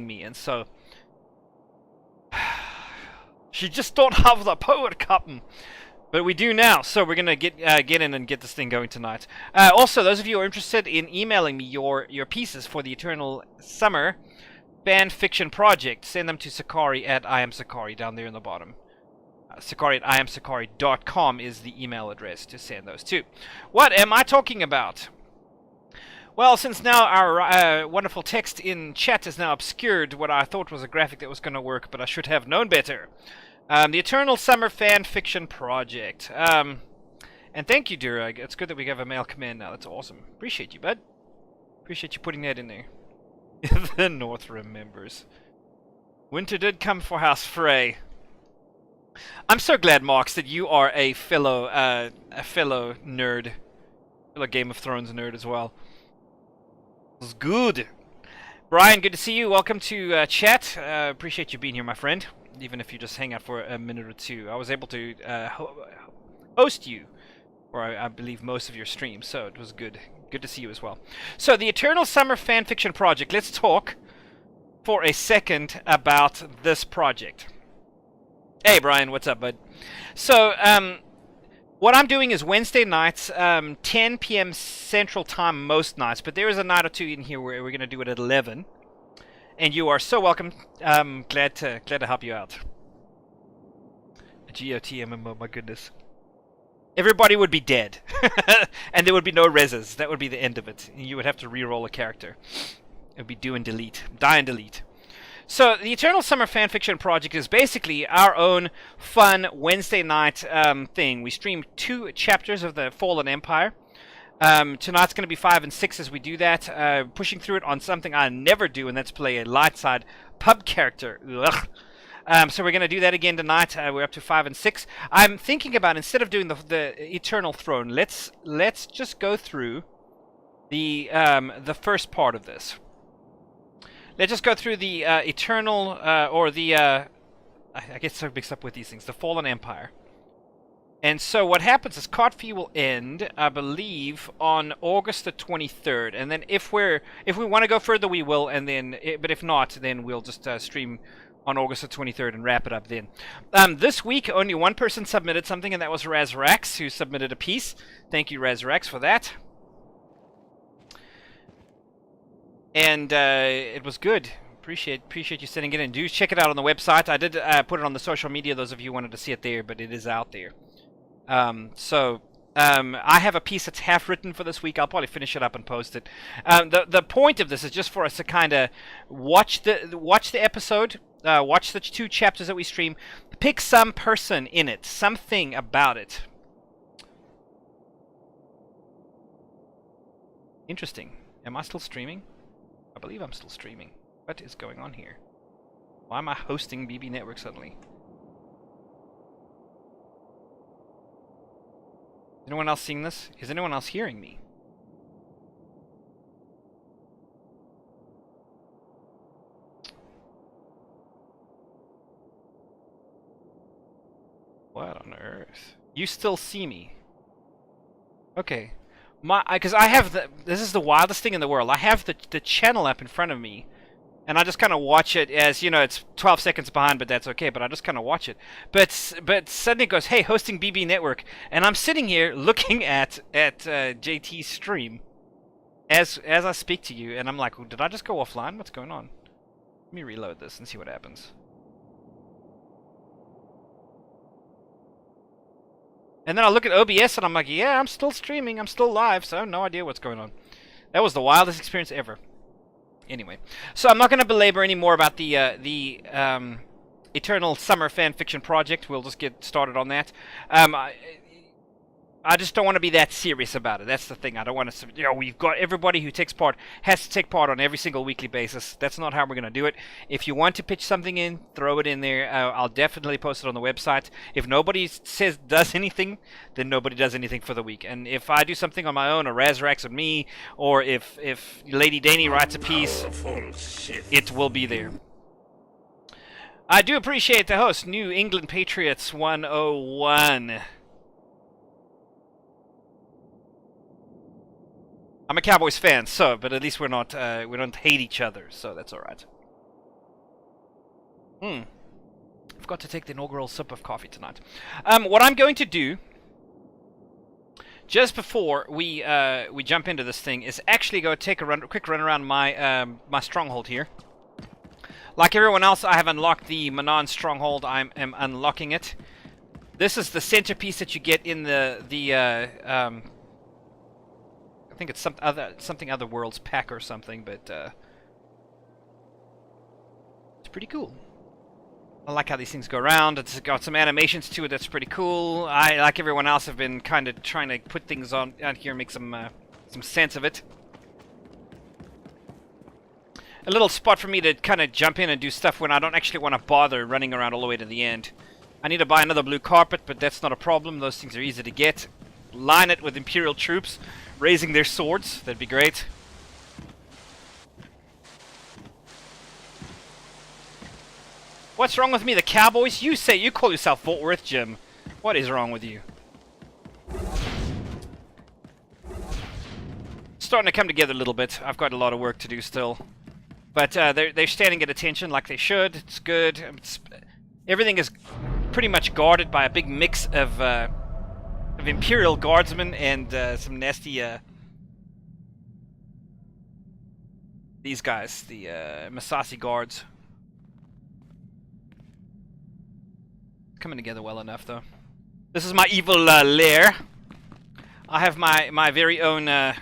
me, and so she just don't have the power, Captain. But we do now, so we're gonna get in and get this thing going tonight. Also, those of you who are interested in emailing me your pieces for the Eternal Summer fan fiction project, send them to Sakari at IamSakari down there in the bottom. Sakari at IamSakari.com is the email address to send those to. What am I talking about? Well, since now our wonderful text in chat has now obscured what I thought was a graphic that was going to work, but I should have known better. The Eternal Summer fan fiction project. And thank you, Durag. It's good that we have a mail command now. That's awesome. Appreciate you, bud. Appreciate you putting that in there. The North remembers. Winter did come for House Frey. I'm so glad, Marks, that you are a fellow nerd, fellow Game of Thrones nerd as well. It was good. Brian, good to see you. Welcome to chat. Appreciate you being here, my friend. Even if you just hang out for a minute or two. I was able to host you for, I believe, most of your streams, so it was good. Good to see you as well. So, the Eternal Summer Fanfiction Project. Let's talk for a second about this project. Hey, Brian, what's up, bud? So, what I'm doing is Wednesday nights, 10 p.m. Central Time most nights, but there is a night or two in here where we're going to do it at 11. And you are so welcome. Glad to help you out. A GOT MMO, my goodness. Everybody would be dead. And there would be no reses. That would be the end of it. And you would have to re-roll a character. It would be do and delete. Die and delete. So, the Eternal Summer Fanfiction Project is basically our own fun Wednesday night thing. We stream 2 chapters of the Fallen Empire. Tonight's going to be 5 and 6 as we do that. Pushing through it on something I never do, and that's play a light side pub character. Ugh. So we're going to do that again tonight. We're up to 5 and 6. I'm thinking about, instead of doing the Eternal Throne, let's just go through the first part of this. Let's just go through the Eternal, or the, I get so mixed up with these things, the Fallen Empire. And so what happens is KotFE will end, I believe, on August the 23rd. And then if we want to go further, we will. And then, but if not, then we'll just stream on August the 23rd and wrap it up then. This week, only one person submitted something, and that was Razrax, who submitted a piece. Thank you, Razrax, for that. And it was good. Appreciate you sending it in. Do check it out on the website. I did put it on the social media. Those of you who wanted to see it there, but it is out there. I have a piece that's half written for this week. I'll probably finish it up and post it. The point of this is just for us to kind of watch the episode, watch the 2 chapters that we stream, pick some person in it, something about it. Interesting. Am I still streaming? I believe I'm still streaming. What is going on here? Why am I hosting BB Network suddenly? Is anyone else seeing this? Is anyone else hearing me? What on earth? You still see me? Okay. Because I have this is the wildest thing in the world. I have the channel app in front of me, and I just kind of watch it as, you know, it's 12 seconds behind, but that's okay. But I just kind of watch it. But suddenly it goes, hey, hosting BB Network, and I'm sitting here looking at JT's stream as I speak to you, and I'm like, did I just go offline? What's going on? Let me reload this and see what happens. And then I look at OBS and I'm like, yeah, I'm still streaming, I'm still live, so I have no idea what's going on. That was the wildest experience ever. Anyway, so I'm not going to belabor any more about the Eternal Summer Fanfiction Project. We'll just get started on that. I just don't want to be that serious about it. That's the thing. I don't want to, you know, we've got everybody who takes part has to take part on every single weekly basis. That's not how we're going to do it. If you want to pitch something in, throw it in there. I'll definitely post it on the website. If nobody does anything, then nobody does anything for the week. And if I do something on my own, or Razrax or me, or if Lady Danny writes a piece, it will be there. I do appreciate the host, New England Patriots 101. I'm a Cowboys fan, but at least we don't hate each other, so that's all right. Forgot to take the inaugural sip of coffee tonight. What I'm going to do, just before we jump into this thing, is actually go take a quick run around my my stronghold here. Like everyone else, I have unlocked the Manon stronghold. I am unlocking it. This is the centerpiece that you get in the I think it's something other worlds pack or something, but it's pretty cool. I like how these things go around. It's got some animations to it that's pretty cool. I, like everyone else, have been kind of trying to put things on out here, make some sense of it. A little spot for me to kind of jump in and do stuff when I don't actually want to bother running around all the way to the end. I need to buy another blue carpet, but that's not a problem. Those things are easy to get. Line it with Imperial troops raising their swords. That'd be great. What's wrong with me, the Cowboys? You say you call yourself Fort Worth, Jim. What is wrong with you? Starting to come together a little bit. I've got a lot of work to do still. But they're standing at attention like they should. It's good. Everything is pretty much guarded by a big mix of Imperial guardsmen and some nasty these guys, the Masasi guards. Coming together well enough, though. This is my evil lair. I have my very own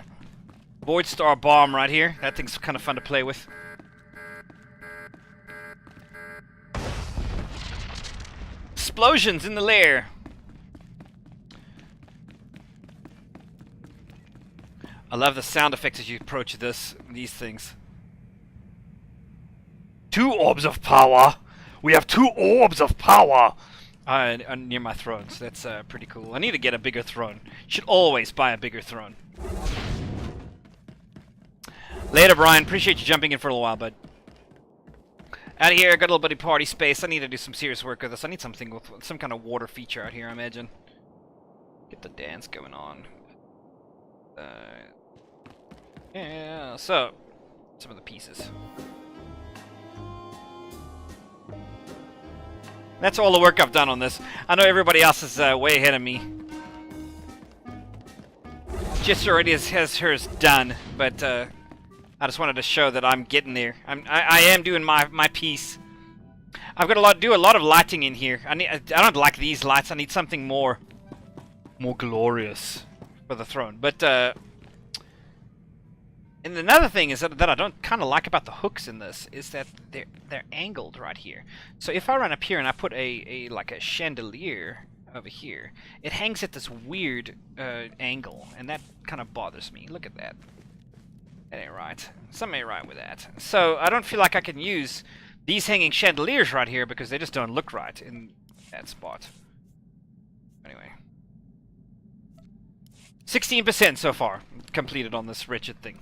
Void Star bomb right here. That thing's kind of fun to play with. Explosions in the lair. I love the sound effects as you approach these things. 2 orbs of power. We have 2 orbs of power. Near my throne, so that's pretty cool. I need to get a bigger throne. Should always buy a bigger throne. Later, Brian. Appreciate you jumping in for a little while, bud. Out of here, I got a little bit of party space. I need to do some serious work with this. I need something with some kind of water feature out here, I imagine. Get the dance going on. Yeah, so some of the pieces. That's all the work I've done on this. I know everybody else is way ahead of me. Jess already has hers done, but I just wanted to show that I'm getting there. I am doing my piece. I've got to do a lot of lighting in here. I don't like these lights. I need something more glorious for the throne. But and another thing is that I don't kind of like about the hooks in this is that they're angled right here. So if I run up here and I put like a chandelier over here, it hangs at this weird angle, and that kind of bothers me. Look at that. That ain't right. Something ain't right with that. So I don't feel like I can use these hanging chandeliers right here because they just don't look right in that spot. Anyway. 16% so far completed on this wretched thing.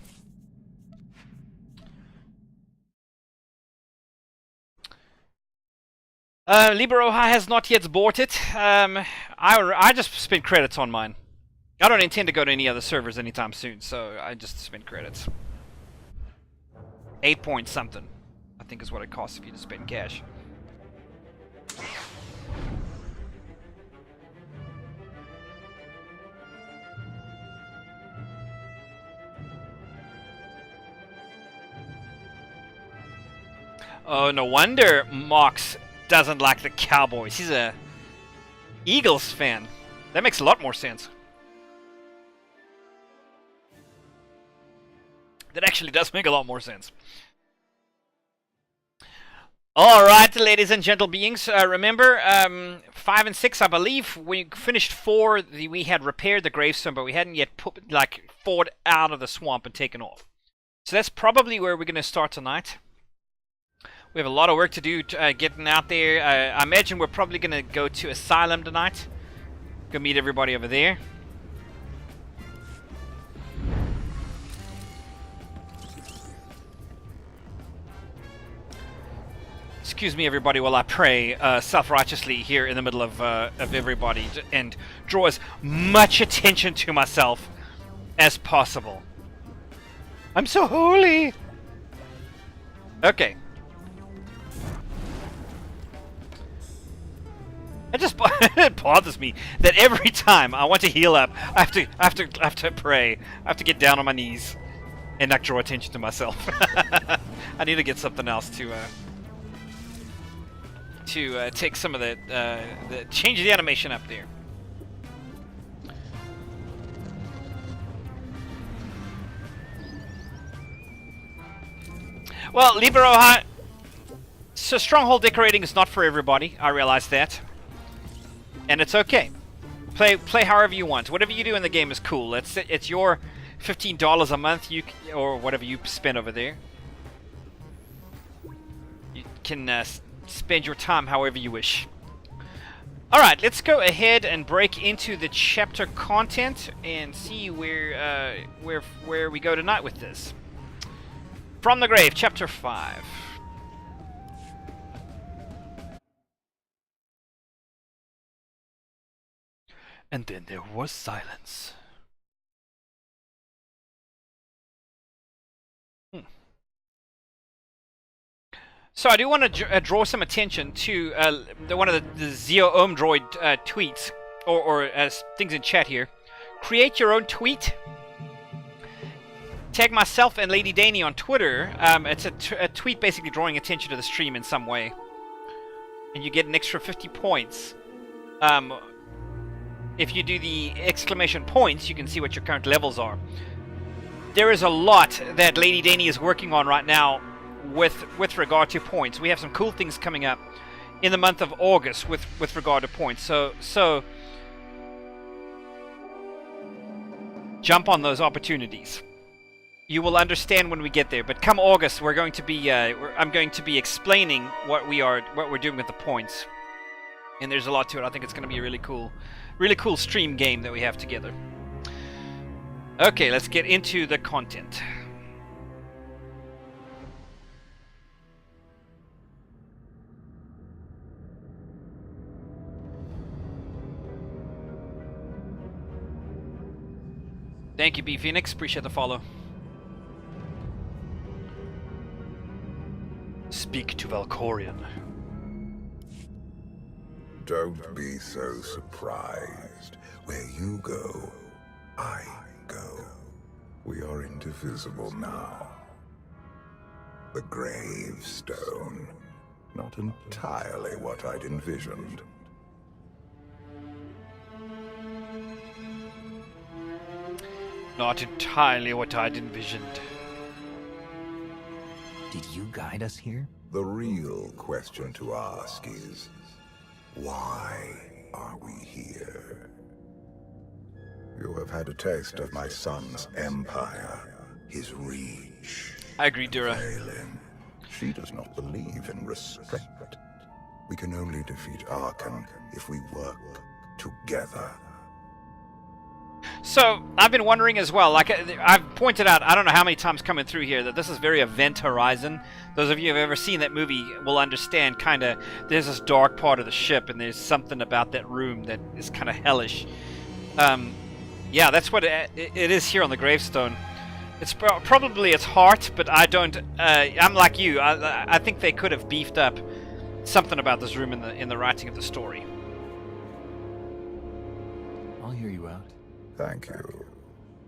Liberoha has not yet bought it. I just spent credits on mine. I don't intend to go to any other servers anytime soon, so I just spent credits. 8 point something, I think is what it costs if you just spend cash. Oh, no wonder Mox doesn't like the Cowboys. He's a Eagles fan. That makes a lot more sense. That actually does make a lot more sense. Alright, ladies and gentle beings. Remember, 5 and 6, I believe, we finished 4. We had repaired the gravestone, but we hadn't yet put, like, Ford out of the swamp and taken off. So that's probably where we're going to start tonight. We have a lot of work to do getting out there. I imagine we're probably going to go to Asylum tonight. Go meet everybody over there. Excuse me, everybody, while I pray self-righteously here in the middle of everybody and draw as much attention to myself as possible. I'm so holy! Okay. It just it bothers me that every time I want to heal up, I have to pray. I have to get down on my knees and not draw attention to myself. I need to get something else to take some of the change the animation up there. Well, Liberoha, so stronghold decorating is not for everybody. I realize that, and it's okay. Play however you want. Whatever you do in the game is cool. It's your $15 a month, or whatever you spend over there. You can spend your time however you wish. All right, let's go ahead and break into the chapter content and see where we go tonight with this. From the Grave, chapter 5. And then there was silence. So I do want to draw some attention to one of the Zeo Ohm Droid tweets, or things in chat here. Create your own tweet. Tag myself and Lady Danny on Twitter. It's a tweet basically drawing attention to the stream in some way. And you get an extra 50 points. If you do the exclamation points, you can see what your current levels are. There is a lot that Lady Danny is working on right now with regard to points. We have some cool things coming up in the month of August with regard to points. So jump on those opportunities. You will understand when we get there. But come August, we're going to be I'm going to be explaining what we're doing with the points. And there's a lot to it. I think it's going to be a really cool stream game that we have together. Okay, let's get into the content. Thank you, B Phoenix. Appreciate the follow. Speak to Valkorion. Don't be so surprised. Where you go, I go. We are indivisible now. The gravestone. Not entirely what I'd envisioned. Not entirely what I'd envisioned. Did you guide us here? The real question to ask is, why are we here? You have had a taste of my son's empire, his reach. I agree, Dura. Failing. She does not believe in restraint. We can only defeat Arkham if we work together. So, I've been wondering as well, like I've pointed out, I don't know how many times coming through here, that this is very Event Horizon. Those of you who have ever seen that movie will understand kind of, there's this dark part of the ship, and there's something about that room that is kind of hellish. Yeah, that's what it is here on the gravestone. It's probably its heart, but I don't, I'm like you, I think they could have beefed up something about this room in the writing of the story. I'll hear you out. Thank you.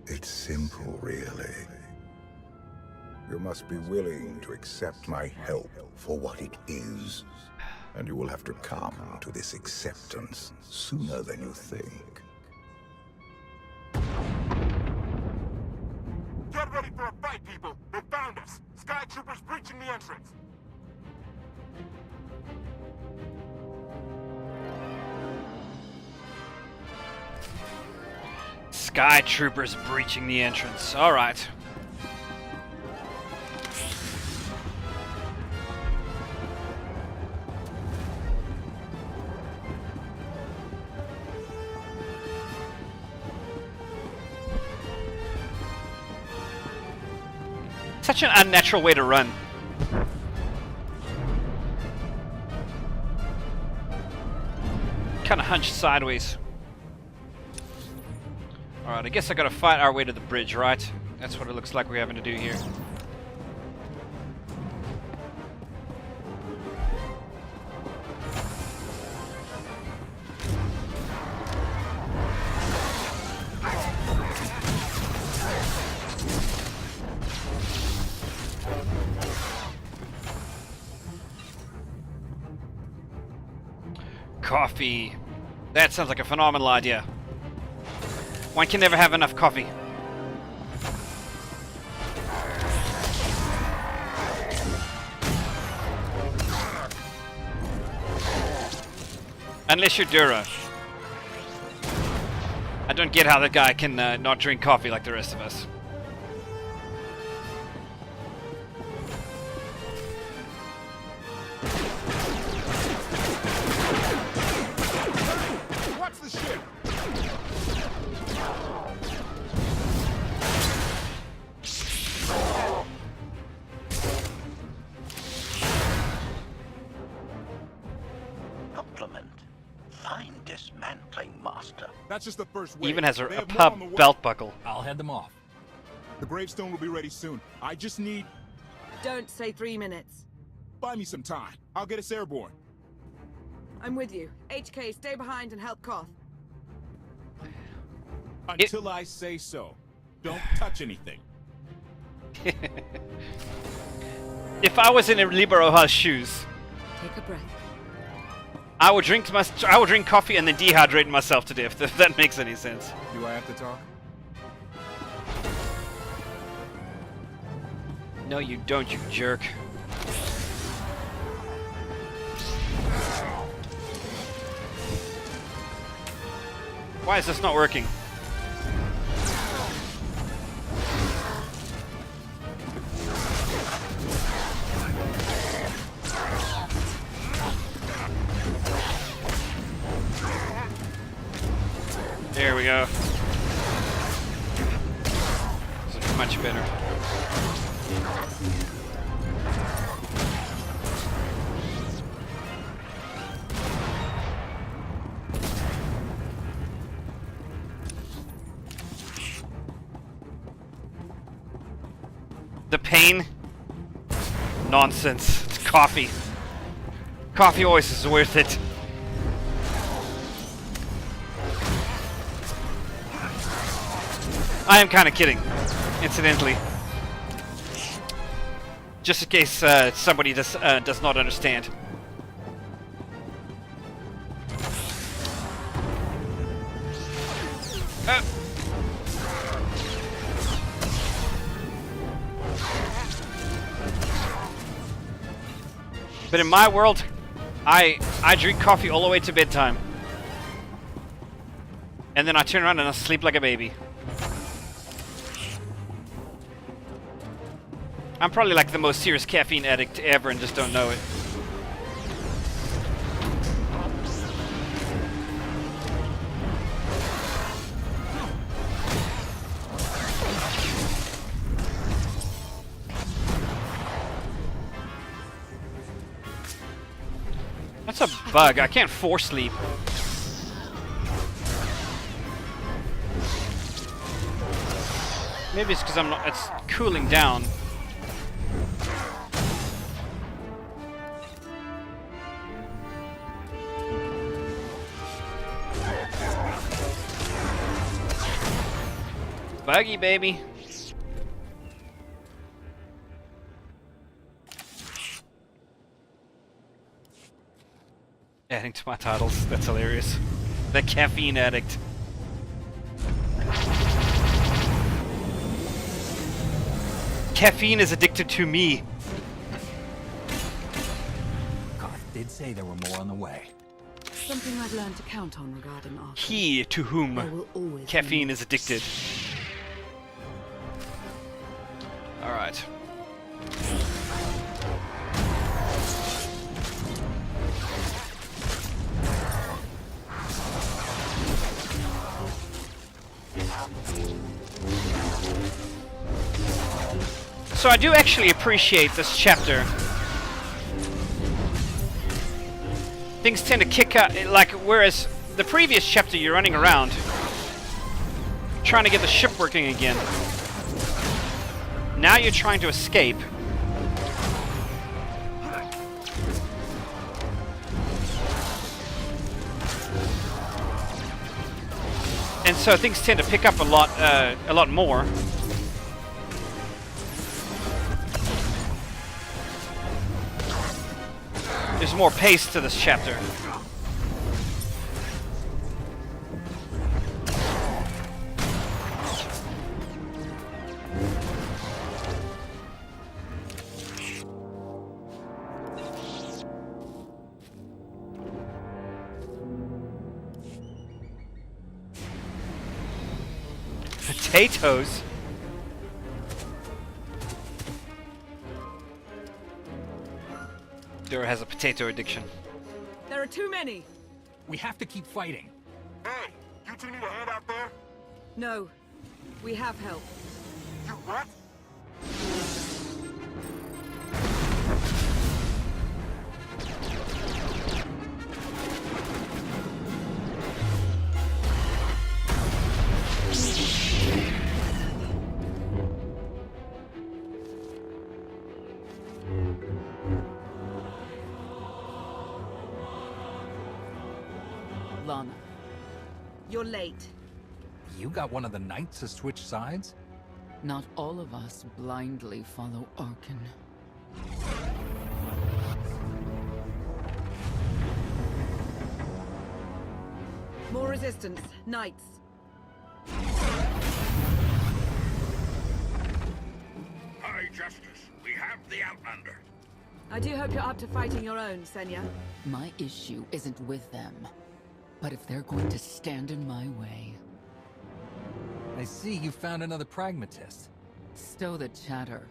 It's simple, really. You must be willing to accept my help for what it is. And you will have to come to this acceptance sooner than you think. Get ready for a fight, people! They found us! Sky Troopers breaching the entrance! Sky Troopers breaching the entrance. Alright. Such an unnatural way to run. Kind of hunched sideways. Alright, I guess I gotta fight our way to the bridge, right? That's what it looks like we're having to do here. Coffee. That sounds like a phenomenal idea. One can never have enough coffee. Unless you're Dura. I don't get how that guy can not drink coffee like the rest of us. Watch the ship! Compliment. Fine dismantling, Master. That's just the first wave. Even has They a have more pub on the way. belt buckle. I'll head them off. The gravestone will be ready soon. I just need... Don't say 3 minutes. Buy me some time. I'll get us airborne. I'm with you. HK, stay behind and help Koth. Until I say so. Don't touch anything. If I was in a Liberoha's shoes, Take a breath. I would drink coffee and then dehydrate myself to death, if that makes any sense. Do I have to talk? No, you don't, you jerk. Why is this not working? There we go. This is much better. The pain? Nonsense. It's coffee. Coffee always is worth it. I am kind of kidding, incidentally. Just in case somebody does not understand. But in my world, I drink coffee all the way to bedtime. And then I turn around and I sleep like a baby. I'm probably like the most serious caffeine addict ever and just don't know it. That's a bug. I can't force sleep. Maybe it's because it's cooling down. Buggy, baby. Adding to my titles. That's hilarious. The caffeine addict. Caffeine is addicted to me. Koth did say there were more on the way. Something I've learned to count on regarding Arthur. He to There whom will always caffeine be is addicted. Alright. So I do actually appreciate this chapter. Things tend to kick out, like, whereas the previous chapter you're running around trying to get the ship working again. Now you're trying to escape. And so things tend to pick up a lot more. There's more pace to this chapter. potatoes. Dora has a potato addiction. There are too many. We have to keep fighting. Hey, you two need a hand out there? No. We have help. You what? Lana. You're late. You got one of the knights to switch sides? Not all of us blindly follow Arkin. More resistance. Knights. High Justice, we have the Outlander. I do hope you're up to fighting your own, Senya. My issue isn't with them. But if they're going to stand in my way, I see you found another pragmatist. stow the chatter.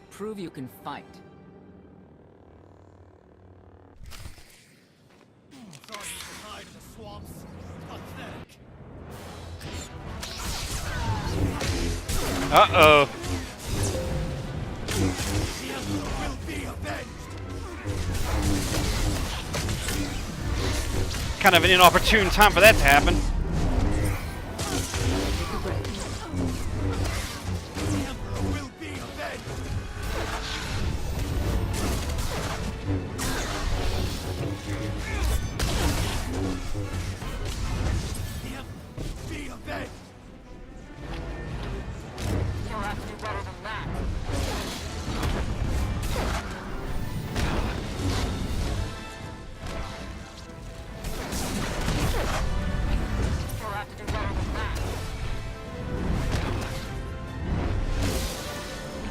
Prove you can fight. Uh-oh. Kind of an inopportune time for that to happen.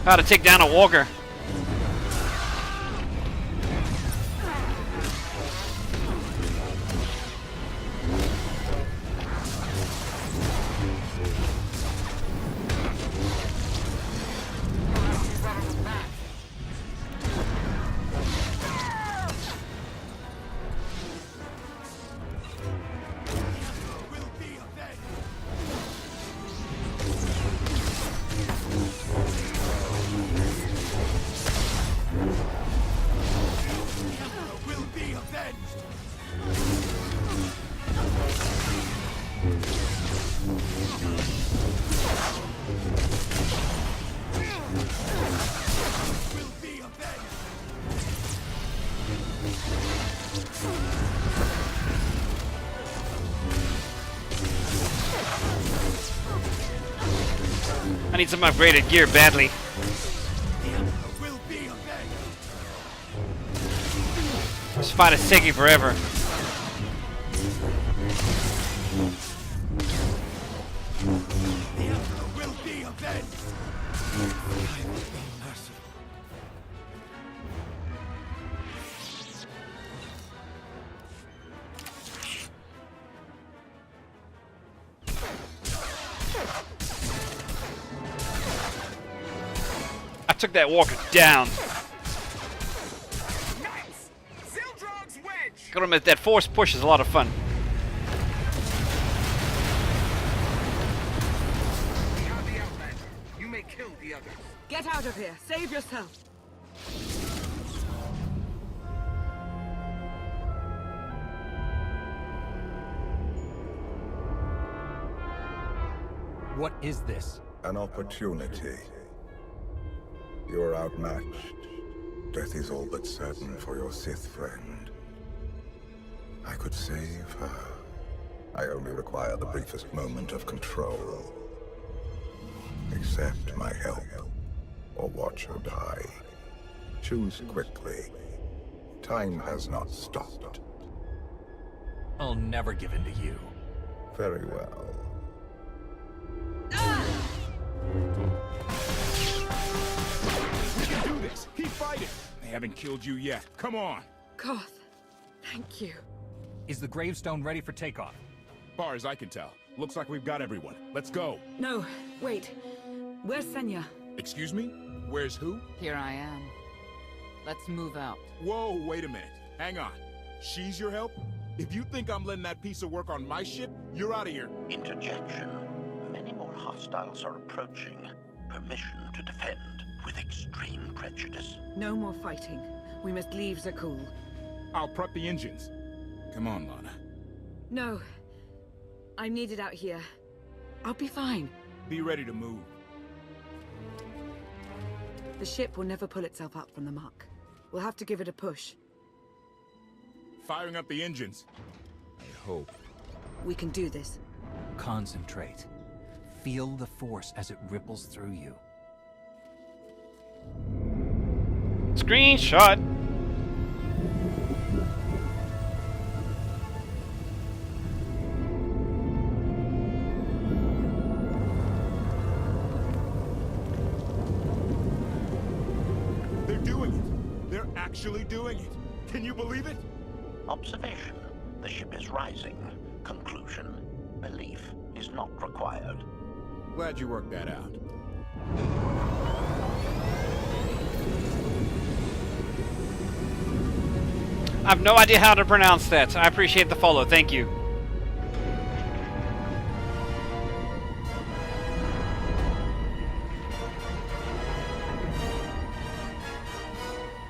How to take down a walker. I need some upgraded gear badly. This fight is taking forever. I took that walker down. Nice! Zildrog's wedge! Gotta admit, that force push is a lot of fun. We have the Outlander. You may kill the others. Get out of here. Save yourself. What is this? An opportunity. You're outmatched. Death is all but certain for your Sith friend. I could save her. I only require the briefest moment of control. Accept my help, or watch her die. Choose quickly. Time has not stopped. I'll never give in to you. Very well. We can do this! Keep fighting! They haven't killed you yet. Come on! Koth, thank you. Is the gravestone ready for takeoff? Far as I can tell. Looks like we've got everyone. Let's go. No, wait. Where's Senya? Excuse me? Where's who? Here I am. Let's move out. Whoa, wait a minute. Hang on. She's your help? If you think I'm letting that piece of work on my ship, you're out of here. Interjection. Many more hostiles are approaching. Permission to defend with extreme prejudice. No more fighting. We must leave Zakul. I'll prep the engines. Come on, Lana. No. I'm needed out here. I'll be fine. Be ready to move. The ship will never pull itself up from the muck. We'll have to give it a push. Firing up the engines. I hope. We can do this. Concentrate. Feel the force as it ripples through you. Screenshot. They're doing it. They're actually doing it. Can you believe it? Observation. The ship is rising. Conclusion. Belief is not required. Glad you worked that out. I have no idea how to pronounce that. I appreciate the follow. Thank you.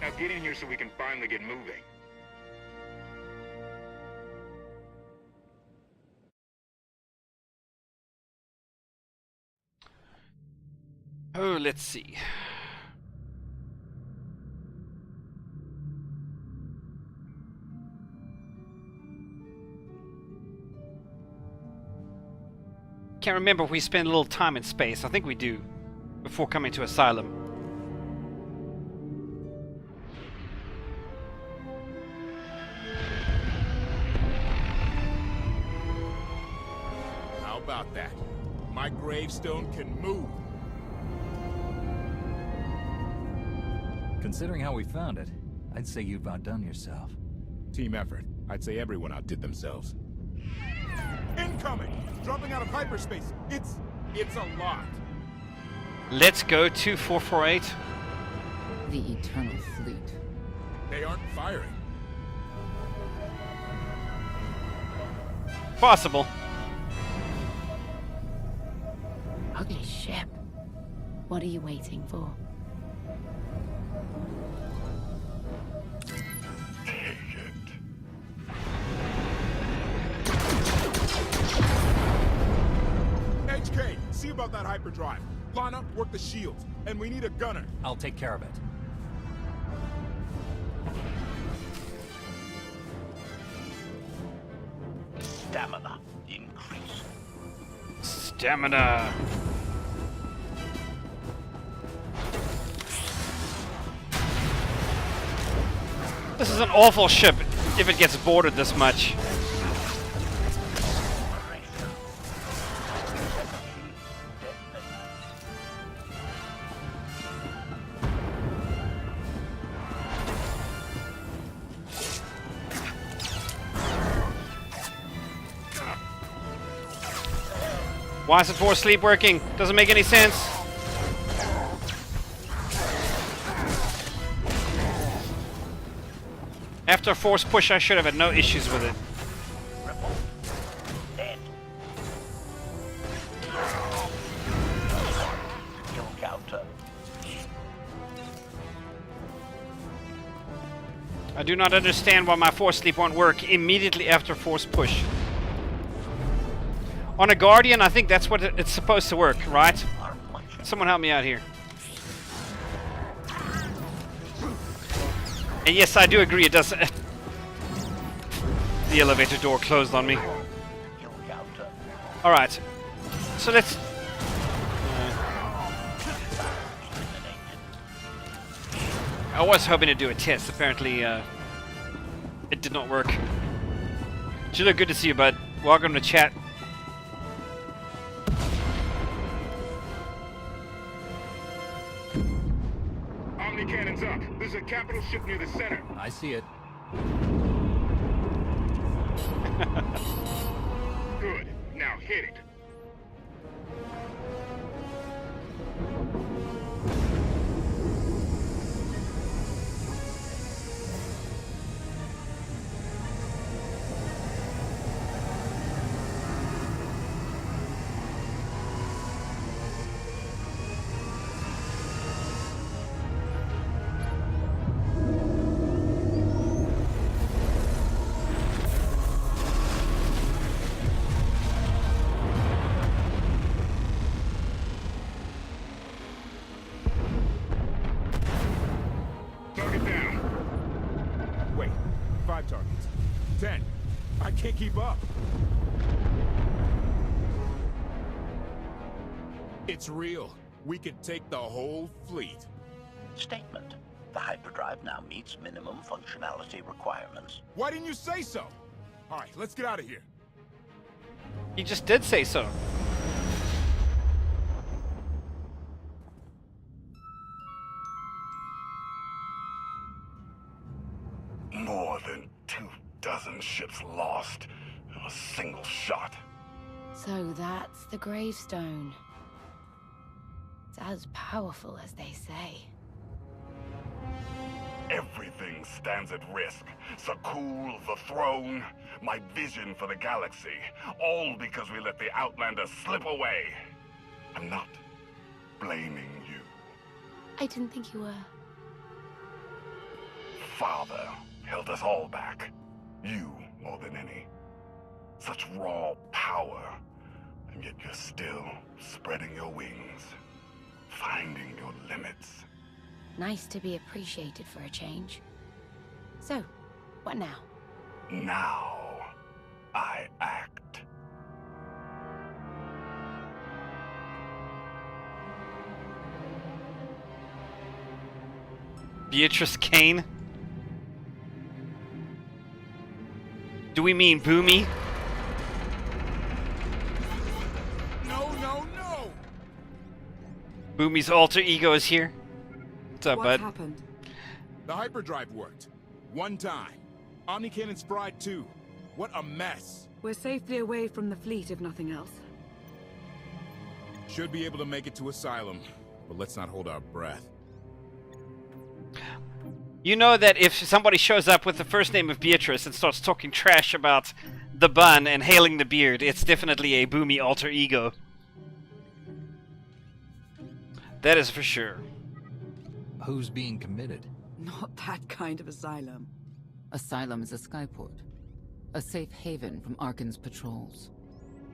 Now get in here so we can finally get moving. Oh, let's see. Can't remember if we spend a little time in space. I think we do. Before coming to Asylum. How about that? My gravestone can move. Considering how we found it, I'd say you've outdone yourself. Team effort. I'd say everyone outdid themselves. Incoming! Dropping out of hyperspace. It's a lot. Let's go to 448. The Eternal Fleet. They aren't firing. Possible. Ugly ship. What are you waiting for? HK, see about that hyperdrive. Lana, work the shields. And we need a gunner. I'll take care of it. Stamina increase. Stamina. This is an awful ship if it gets boarded this much. Why is it force sleep working? Doesn't make any sense. After a force push, I should have had no issues with it. Dead. Kill counter. I do not understand why my force sleep won't work immediately after force push. On a Guardian, I think that's what it's supposed to work, right? Someone help me out here. And yes, I do agree, it does. The elevator door closed on me. Alright. So let's... I was hoping to do a test. Apparently, it did not work. Chilo, good to see you, bud. Welcome to chat. Omni cannons up. There's a capital ship near the center. I see it. Good. Now hit it. Target down. Wait, 5 targets. 10. I can't keep up. It's real. We could take the whole fleet. Statement. The hyperdrive now meets minimum functionality requirements. Why didn't you say so? All right, let's get out of here. He just did say so. More than 24 ships lost in a single shot. So that's the gravestone. It's as powerful as they say. Everything stands at risk. Sakul, the throne, my vision for the galaxy. All because we let the Outlanders slip away. I'm not blaming you. I didn't think you were. Father held us all back. You more than any. Such raw power. And yet you're still spreading your wings. Finding your limits. Nice to be appreciated for a change. So, what now? Now, I act. Beatrice Kane? Do we mean Boomy? No, no, no! Boomy's alter ego is here. What's up, What bud? happened? The hyperdrive worked. One time. Omnicannon's fried too. What a mess. We're safely away from the fleet, if nothing else. Should be able to make it to Asylum, but let's not hold our breath. You know that if somebody shows up with the first name of Beatrice and starts talking trash about the bun and hailing the beard, it's definitely a Boomy alter ego. That is for sure. Who's being committed? Not that kind of asylum. Asylum is a skyport. A safe haven from Arkan's patrols.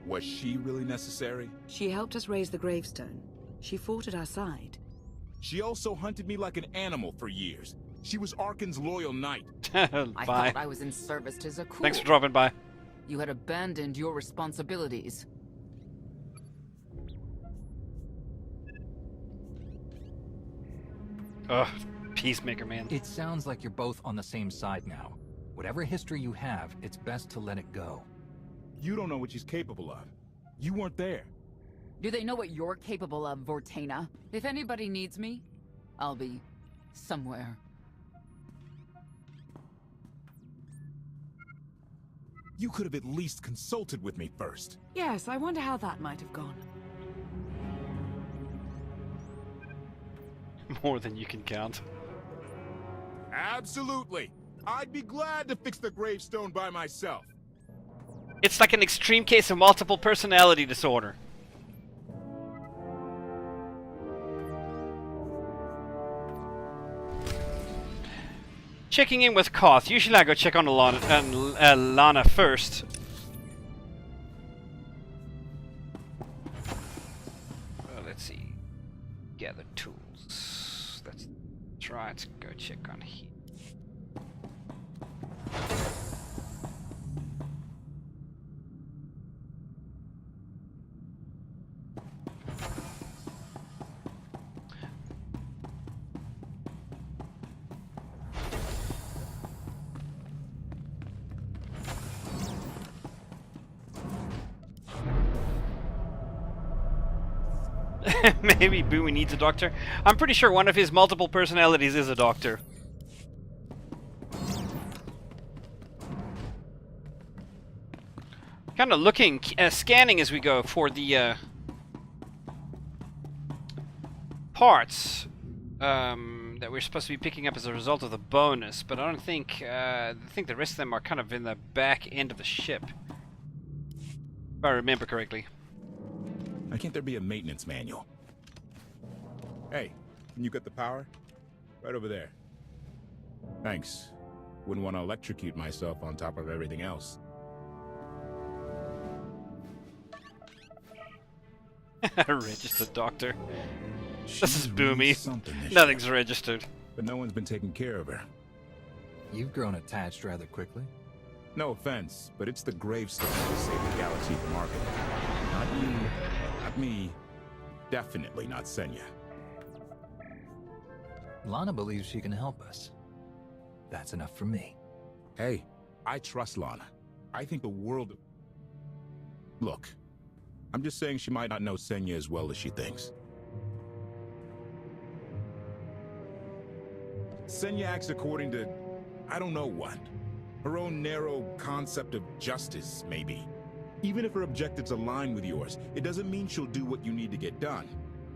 Was she really necessary? She helped us raise the gravestone. She fought at our side. She also hunted me like an animal for years. She was Arkan's loyal knight. I Bye. thought I was in service to Zakul. Thanks for dropping by. You had abandoned your responsibilities. Ugh, Peacemaker, man. It sounds like you're both on the same side now. Whatever history you have, it's best to let it go. You don't know what she's capable of. You weren't there. Do they know what you're capable of, Vortana? If anybody needs me, I'll be somewhere. You could have at least consulted with me first. Yes, I wonder how that might have gone. More than you can count. Absolutely. I'd be glad to fix the gravestone by myself. It's like an extreme case of multiple personality disorder. Checking in with Koth. Usually I go check on Lana first. Let's see. Gather tools. Let's try to go check on here. Maybe Bowie needs a doctor. I'm pretty sure one of his multiple personalities is a doctor. Kind of looking, scanning as we go for the parts that we're supposed to be picking up as a result of the bonus, but I don't think I think the rest of them are kind of in the back end of the ship, if I remember correctly. Why can't there be a maintenance manual? Hey, can you get the power? Right over there. Thanks. Wouldn't want to electrocute myself on top of everything else. Registered doctor. This is boomy. Something Nothing's registered. But no one's been taking care of her. You've grown attached rather quickly. No offense, but it's the gravestone to save the galaxy from Arkham. Not you, not me, definitely not Senya. Lana believes she can help us. That's enough for me. Hey, I trust Lana. I think the world... Look, I'm just saying she might not know Senya as well as she thinks. Senya acts according to... I don't know what. Her own narrow concept of justice, maybe. Even if her objectives align with yours, it doesn't mean she'll do what you need to get done.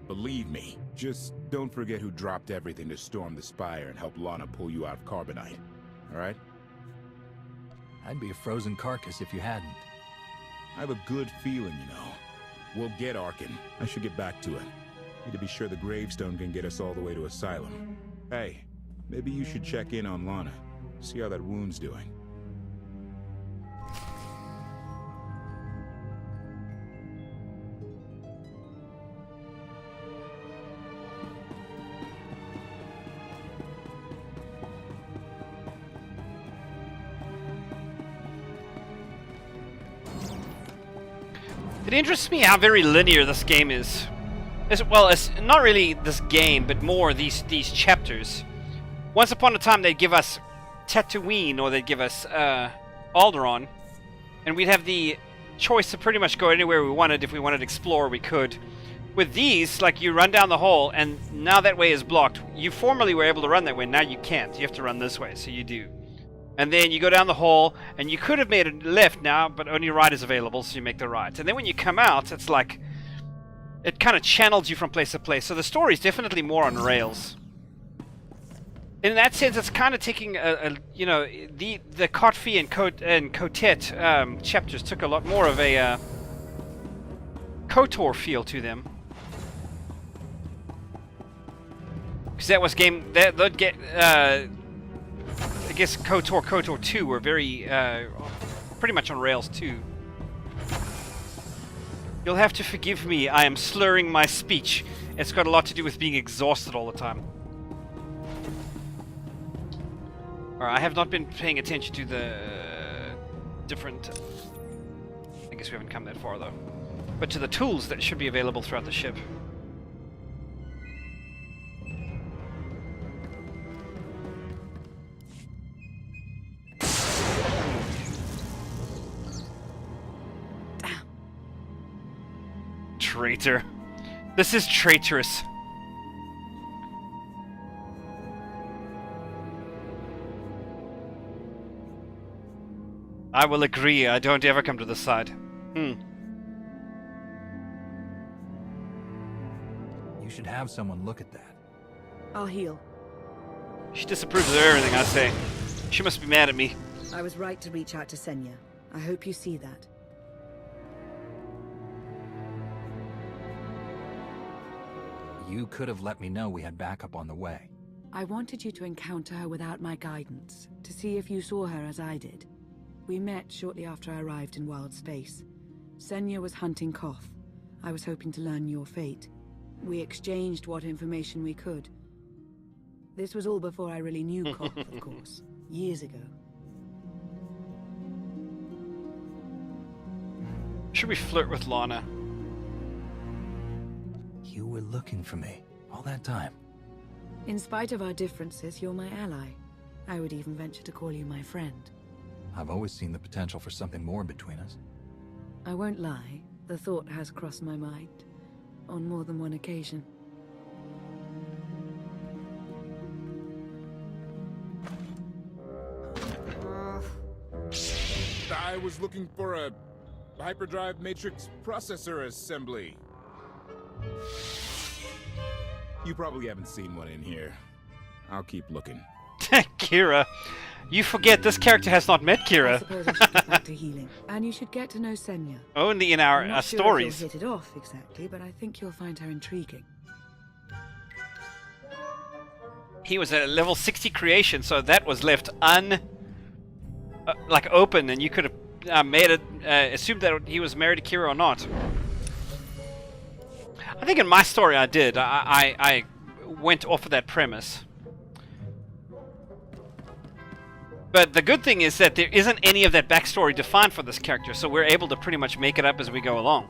Believe me, just don't forget who dropped everything to storm the Spire and help Lana pull you out of Carbonite. Alright? I'd be a frozen carcass if you hadn't. I have a good feeling, you know. We'll get Arkin. I should get back to it. Need to be sure the gravestone can get us all the way to Asylum. Hey, maybe you should check in on Lana. See how that wound's doing. It interests me how very linear this game is. Well, it's not really this game, but more these chapters. Once upon a time, they'd give us Tatooine, or they'd give us Alderaan, and we'd have the choice to pretty much go anywhere we wanted. If we wanted to explore, we could. With these, like, you run down the hole, and now that way is blocked. You formerly were able to run that way, now you can't. You have to run this way, so you do. And then you go down the hole, and you could have made a left now, but only right is available, so you make the right. And then when you come out, it's like... it kind of channels you from place to place. So the story is definitely more on rails. In that sense, it's kind of taking you know, the KotFE and KotFE chapters took a lot more of a KOTOR feel to them. Because that was game... they'd get... I guess KOTOR 2 were very, pretty much on rails too. You'll have to forgive me, I am slurring my speech. It's got a lot to do with being exhausted all the time. Alright, I have not been paying attention to the different... I guess we haven't come that far though. But to the tools that should be available throughout the ship. Traitor. This is traitorous. I will agree, I don't ever come to the side. You should have someone look at that. I'll heal. She disapproves of everything I say. She must be mad at me. I was right to reach out to Senya. I hope you see that. You could have let me know we had backup on the way. I wanted you to encounter her without my guidance, to see if you saw her as I did. We met shortly after I arrived in wild space. Senya was hunting KotFE. I was hoping to learn your fate. We exchanged what information we could. This was all before I really knew KotFE, of course. Years ago. Should we flirt with Lana? You were looking for me all that time. In spite of our differences, you're my ally. I would even venture to call you my friend. I've always seen the potential for something more between us. I won't lie, the thought has crossed my mind. On more than one occasion. I was looking for a hyperdrive matrix processor assembly. You probably haven't seen one in here. I'll keep looking. Kira. You forget this character has not met I Kira. suppose I should get back to healing. And you should get to know Senya. Only in I'm our not sure stories. if you'll hit it off exactly, but I think you'll find her intriguing. He was a level 60 creation, so that was left like open, and you could have made it assumed that he was married to Kira or not. I think in my story I did. I went off of that premise. But the good thing is that there isn't any of that backstory defined for this character, so we're able to pretty much make it up as we go along.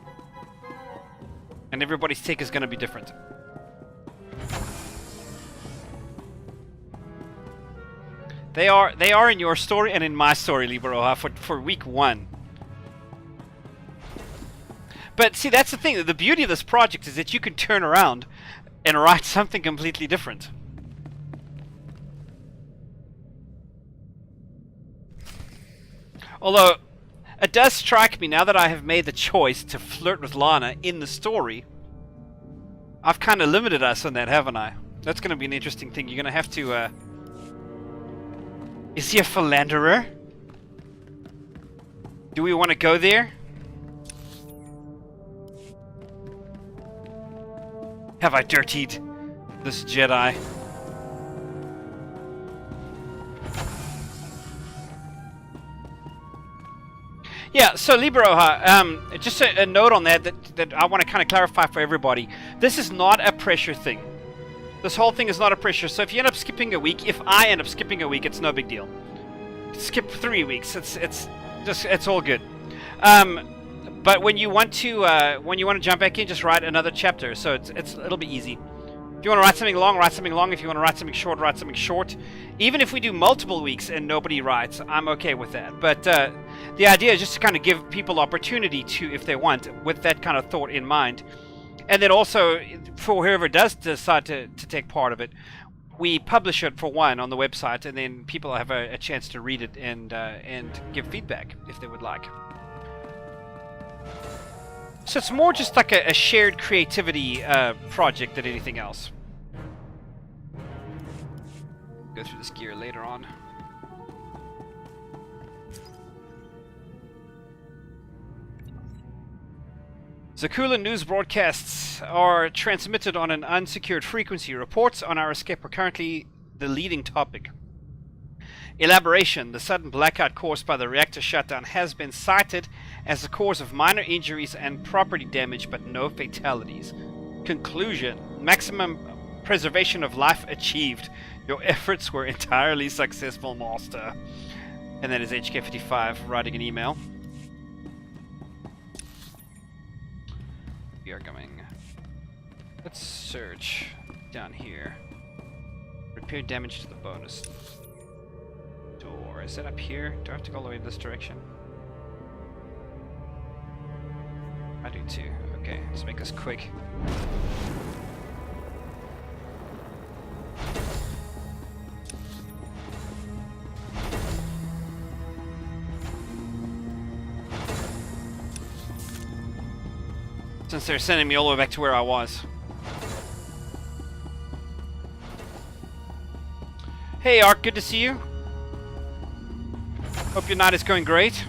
And everybody's take is going to be different. They are in your story and in my story, Liberoha, for week 1. But see, that's the thing. The beauty of this project is that you can turn around and write something completely different. Although, it does strike me now that I have made the choice to flirt with Lana in the story. I've kind of limited us on that, haven't I? That's going to be an interesting thing. You're going to have to... Is he a philanderer? Do we want to go there? Have I dirtied this Jedi? Yeah, so Libroha, just a note on that I want to kind of clarify for everybody. This is not a pressure thing. This whole thing is not a pressure. So if you end up skipping a week, if I end up skipping a week, it's no big deal. Skip 3 weeks, it's all good. But when you want to jump back in, just write another chapter. So it'll be easy. If you want to write something long, write something long. If you want to write something short, write something short. Even if we do multiple weeks and nobody writes, I'm okay with that. But the idea is just to kind of give people opportunity to, if they want, with that kind of thought in mind. And then also, for whoever does decide to take part of it, we publish it for one on the website, and then people have a chance to read it and give feedback if they would like. So it's more just like a shared creativity project than anything else. Go through this gear later on. Zakula news broadcasts are transmitted on an unsecured frequency. Reports on our escape are currently the leading topic. Elaboration: the sudden blackout caused by the reactor shutdown has been cited as the cause of minor injuries and property damage, but no fatalities. Conclusion: maximum preservation of life achieved. Your efforts were entirely successful, Master. And that is HK55 writing an email. We are going. Let's search down here. Repair damage to the bonus door. Is that up here? Do I have to go all the way in this direction? I do too. Okay, let's make this quick. Since they're sending me all the way back to where I was. Hey Ark, good to see you. Hope your night is going great.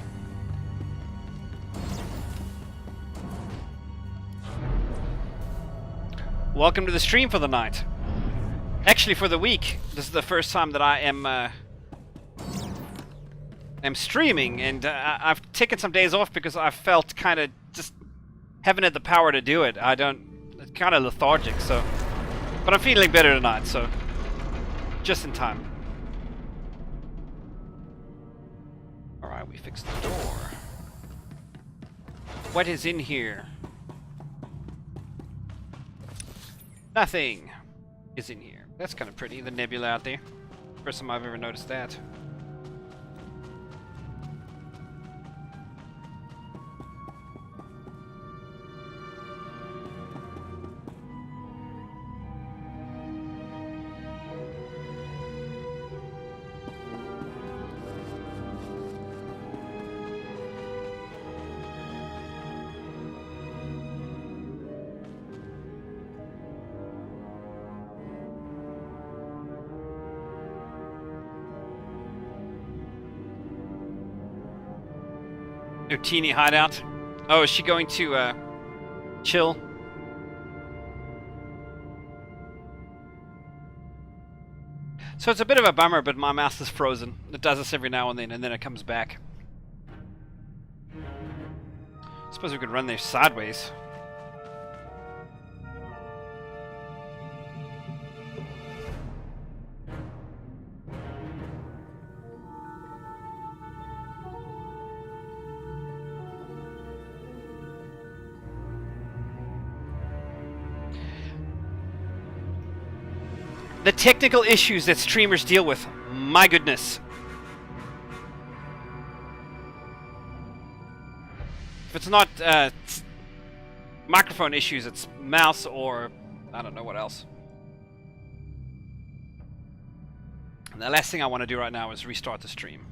Welcome to the stream for the night. Actually, for the week. This is the first time that I am streaming, and I've taken some days off because I felt kind of just haven't had the power to do it. It's kind of lethargic, so. But I'm feeling better tonight, so. Just in time. Alright, we fixed the door. What is in here? Nothing is in here. That's kind of pretty, the nebula out there. First time I've ever noticed that. No teeny hideout. Oh, is she going to chill? So it's a bit of a bummer, but my mouse is frozen. It does this every now and then it comes back. Suppose we could run there sideways. The technical issues that streamers deal with, my goodness. If it's not microphone issues, it's mouse or I don't know what else. And the last thing I want to do right now is restart the stream.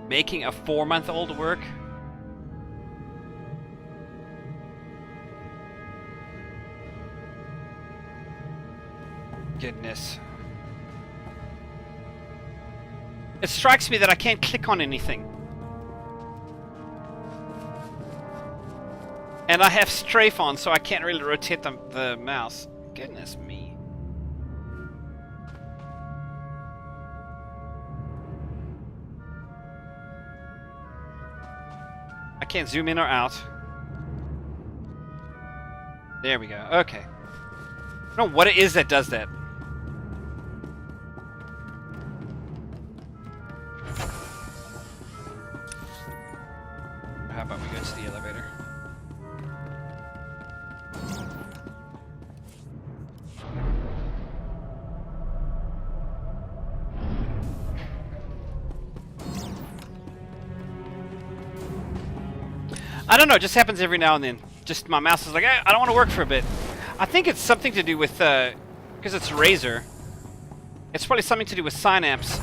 Making a 4-month-old work? Goodness. It strikes me that I can't click on anything. And I have strafe on, so I can't really rotate the mouse. Goodness me. I can't zoom in or out. There we go. Okay. I don't know what it is that does that. How about we go to the elevator? I don't know, it just happens every now and then. Just my mouse is like, I don't want to work for a bit. I think it's something to do with, because it's Razer. It's probably something to do with Synapse,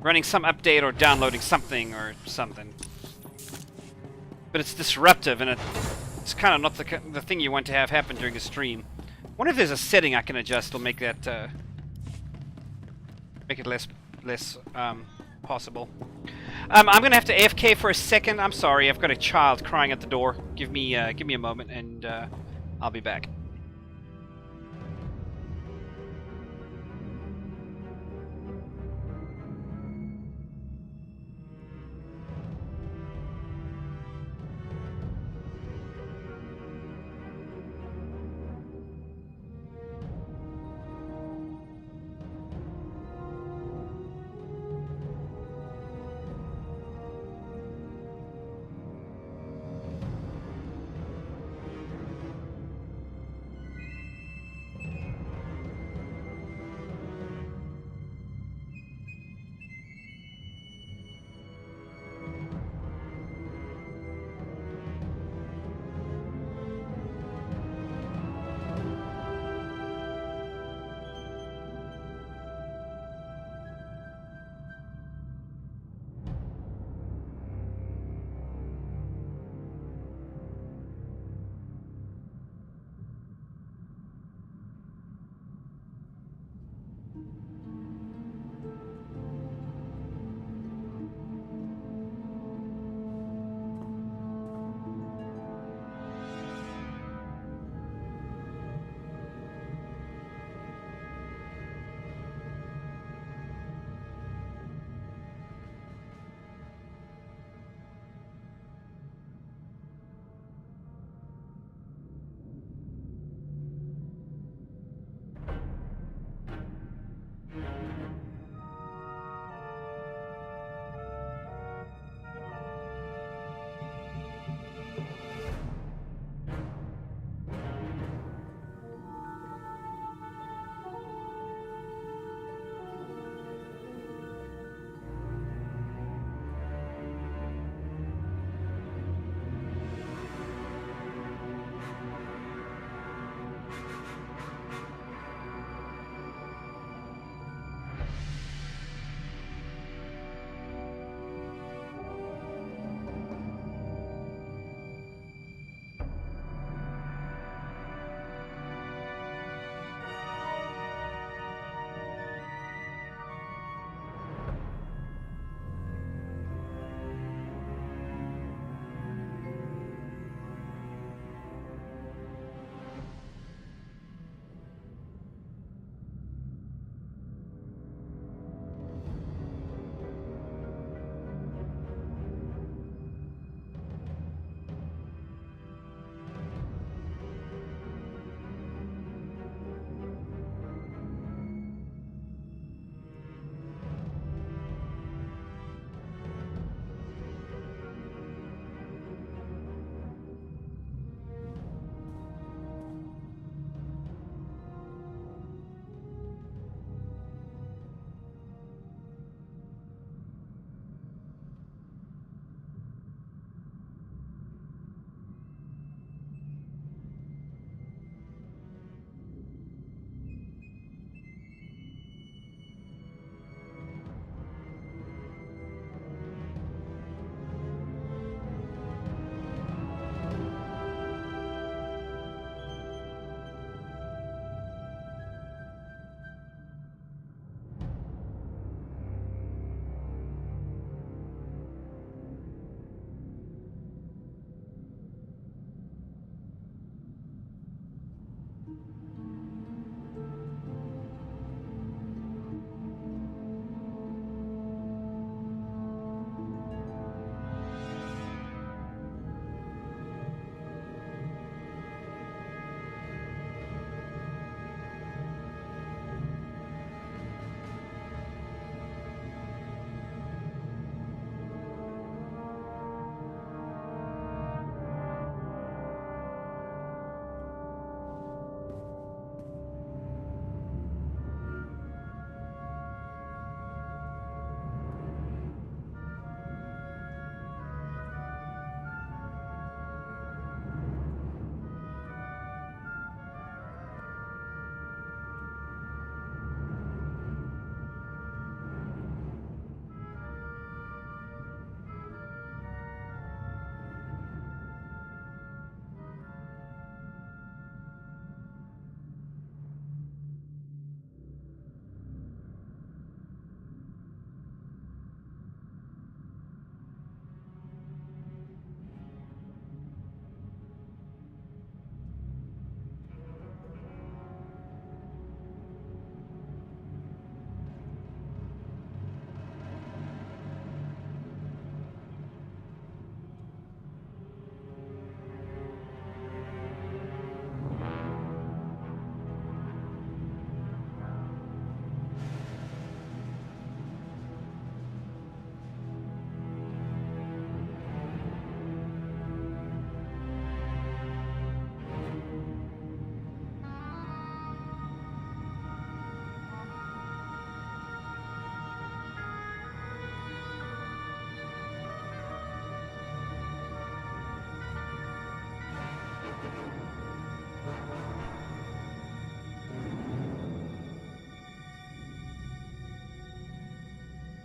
running some update or downloading something or something. But it's disruptive and it's kind of not the thing you want to have happen during a stream. I wonder if there's a setting I can adjust to make that, make it less possible. I'm gonna have to AFK for a second. I'm sorry, I've got a child crying at the door. Give me a moment, and I'll be back.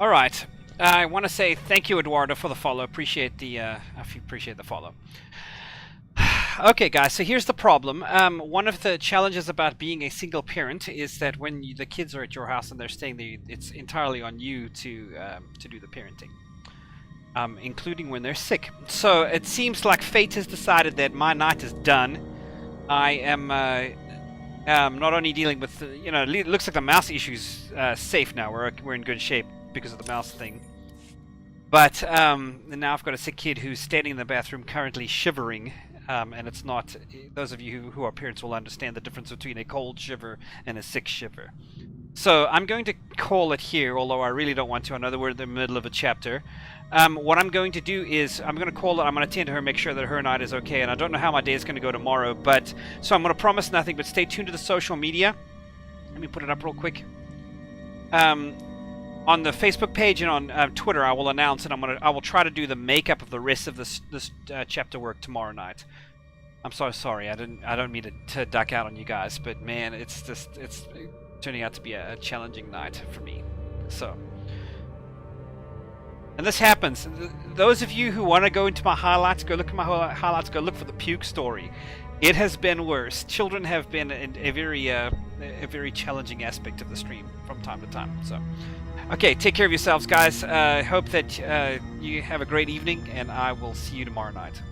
All right. I want to say thank you, Eduardo, for the follow. Appreciate the follow. Okay, guys. So here's the problem. One of the challenges about being a single parent is that when the kids are at your house and they're staying there, it's entirely on you to do the parenting, including when they're sick. So it seems like fate has decided that my night is done. I am not only dealing with it looks like the mouse issue's safe now. We're in good shape because of the mouse thing. But now I've got a sick kid who's standing in the bathroom currently shivering, and it's not. Those of you who are parents will understand the difference between a cold shiver and a sick shiver. So I'm going to call it here, although I really don't want to. I know that we're in the middle of a chapter. What I'm going to do is I'm going to call it. I'm going to attend to her, make sure that her night is okay. And I don't know how my day is going to go tomorrow, but so I'm going to promise nothing. But stay tuned to the social media. Let me put it up real quick. On the Facebook page and on Twitter, I will announce, and I will try to do the makeup of the rest of this chapter work tomorrow night. I'm so sorry. I don't mean to duck out on you guys, but man, it's turning out to be a challenging night for me. So, and this happens. Those of you who want to go into my highlights, go look at my highlights. Go look for the puke story. It has been worse. Children have been a very challenging aspect of the stream from time to time. So. Okay, take care of yourselves, guys. Hope that you have a great evening, and I will see you tomorrow night.